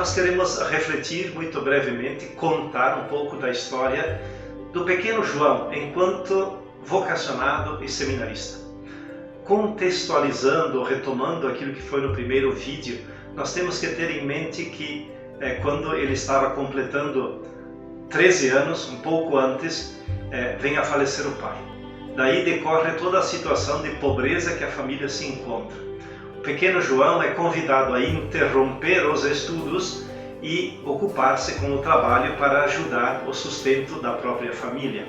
nós queremos refletir muito brevemente, contar um pouco da história do pequeno João enquanto vocacionado e seminarista. Contextualizando, retomando aquilo que foi no primeiro vídeo, nós temos que ter em mente que quando ele estava completando 13 anos, um pouco antes, vem a falecer o pai. Daí decorre toda a situação de pobreza que a família se encontra. O pequeno João é convidado a interromper os estudos e ocupar-se com o trabalho para ajudar o sustento da própria família.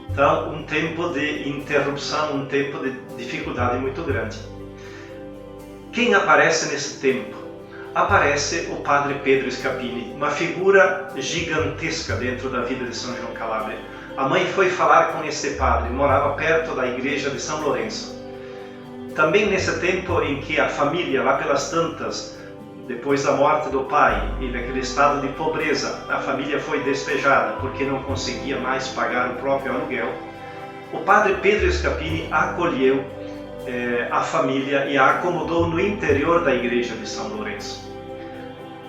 Então, um tempo de interrupção, um tempo de dificuldade muito grande. Quem aparece nesse tempo? Aparece o padre Pedro Scapini, uma figura gigantesca dentro da vida de São João Calabria. A mãe foi falar com esse padre, morava perto da igreja de São Lourenço. Também nesse tempo em que a família, lá pelas tantas, depois da morte do pai e naquele estado de pobreza, a família foi despejada porque não conseguia mais pagar o próprio aluguel, o padre Pedro Scapini acolheu a família e a acomodou no interior da igreja de São Lourenço.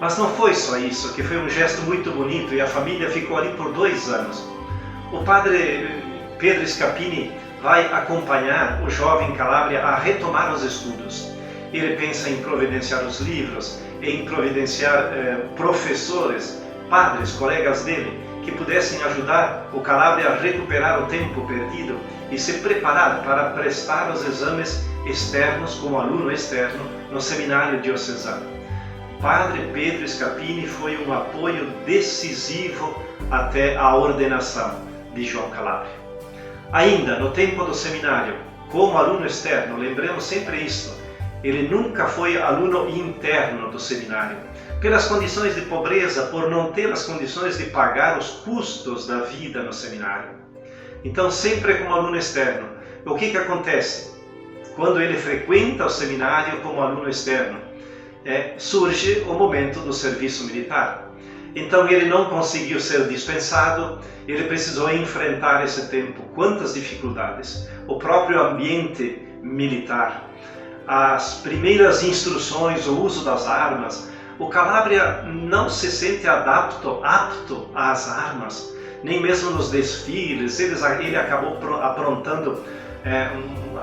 Mas não foi só isso, que foi um gesto muito bonito e a família ficou ali por 2 anos. O padre Pedro Scapini vai acompanhar o jovem Calabria a retomar os estudos. Ele pensa em providenciar os livros, em providenciar professores, padres, colegas dele, que pudessem ajudar o Calabria a recuperar o tempo perdido e se preparar para prestar os exames externos como aluno externo no seminário diocesano. Padre Pedro Scapini foi um apoio decisivo até a ordenação de João Calabria. Ainda no tempo do seminário, como aluno externo, lembremos sempre isso, ele nunca foi aluno interno do seminário. Pelas condições de pobreza, por não ter as condições de pagar os custos da vida no seminário. Então, sempre como aluno externo. O que acontece? Quando ele frequenta o seminário como aluno externo, surge o momento do serviço militar. Então ele não conseguiu ser dispensado, ele precisou enfrentar esse tempo. Quantas dificuldades! O próprio ambiente militar, as primeiras instruções, o uso das armas. O Calabria não se sente apto às armas, nem mesmo nos desfiles. Ele acabou aprontando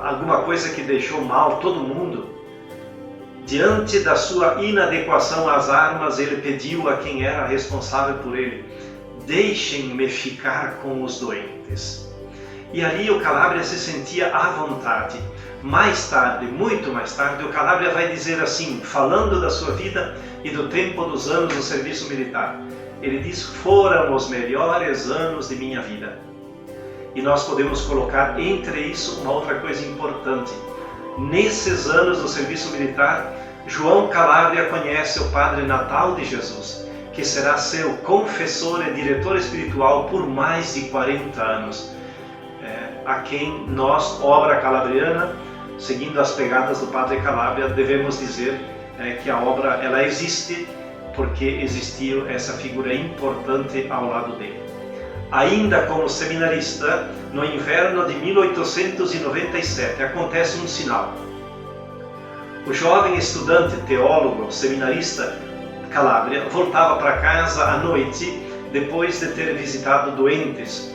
alguma coisa que deixou mal todo mundo. Diante da sua inadequação às armas, ele pediu a quem era responsável por ele: deixem-me ficar com os doentes. E ali o Calabria se sentia à vontade. Mais tarde, muito mais tarde, o Calabria vai dizer assim, falando da sua vida e do tempo dos anos no serviço militar. Ele diz: foram os melhores anos de minha vida. E nós podemos colocar entre isso uma outra coisa importante. Nesses anos do serviço militar, João Calabria conhece o Padre Natal de Jesus, que será seu confessor e diretor espiritual por mais de 40 anos, a quem nós, obra calabriana, seguindo as pegadas do Padre Calabria, devemos dizer que a obra ela existe porque existiu essa figura importante ao lado dele. Ainda como seminarista, no inverno de 1897, acontece um sinal. O jovem estudante, teólogo, seminarista Calabria voltava para casa à noite, depois de ter visitado doentes,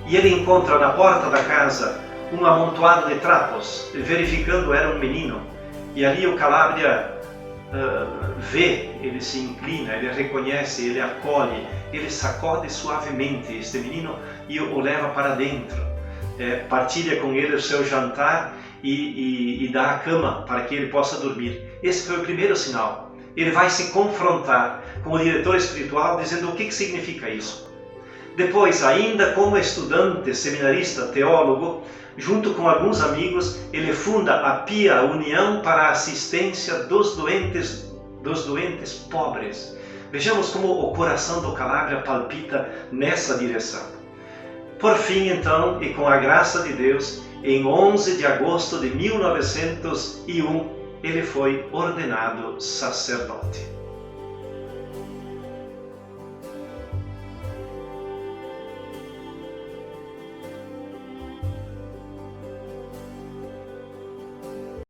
e ele encontra na porta da casa um amontoado de trapos, verificando era um menino, e ali o Calabria vê, ele se inclina, ele reconhece, ele acolhe, ele sacode suavemente este menino e o leva para dentro, partilha com ele o seu jantar e dá a cama para que ele possa dormir. Esse foi o primeiro sinal. Ele vai se confrontar com o diretor espiritual dizendo o que significa isso. Depois, ainda como estudante, seminarista, teólogo, junto com alguns amigos, ele funda a Pia União para a Assistência dos Doentes Pobres. Vejamos como o coração do Calabria palpita nessa direção. Por fim, então, e com a graça de Deus, em 11 de agosto de 1901, ele foi ordenado sacerdote.